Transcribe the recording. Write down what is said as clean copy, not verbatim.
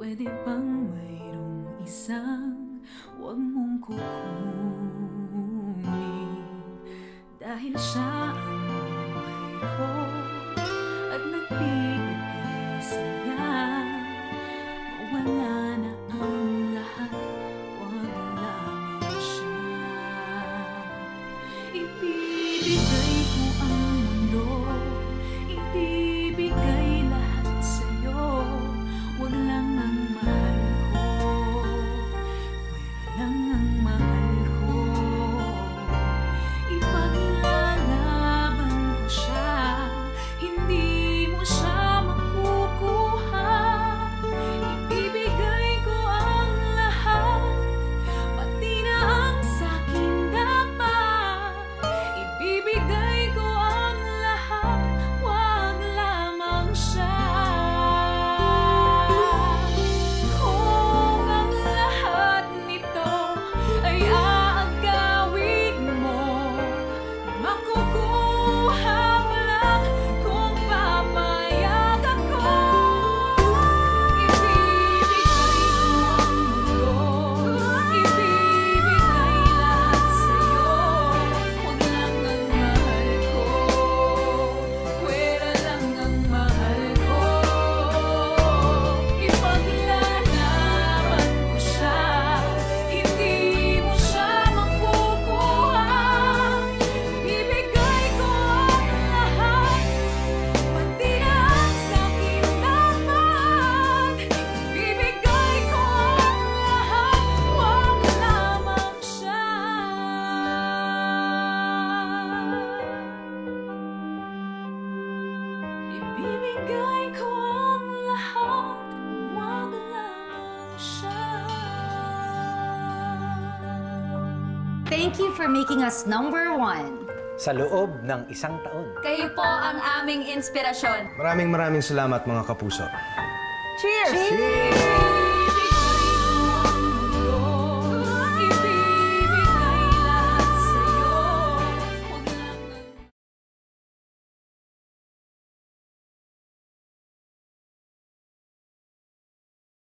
Pwede bang mayroong isang huwag mong kukunin? Dahil siya ang buhay ko at nagbibigay saya. Mawala na ang lahat, huwag lamang siya. Ibibigay ko ang mundo, ibibigay lahat sa'yo. Huwag lang ang mahal ko, pwera lang ang mahal ko. Ipaglalaban ko siya, hindi mo siya makukuha. Ibibigay ko ang lahat, pati na ang sa'kin dapat. Ibibigay ko ang lahat, huwag lamang siya. Kung ang lahat nito ay aagawin mo, makukuha mo lang kung papayag ako. Ibibigay ko ang mundo, ibibigay lahat sa'yo. Huwag lang ang mahal ko, pwera lang ang mahal ko. Ipaglalaban ko siya, hindi mo siya makukuha. Ibibigay ko ang lahat, pati na ang sa'kin dapat. Ibibigay ko ang lahat, huwag lamang siya. Ibibigay ko ang lahat, huwag lamang siya. Thank you for making us #1. Sa loob ng isang taon. Kayo po ang aming inspirasyon. Maraming salamat mga kapuso. Cheers!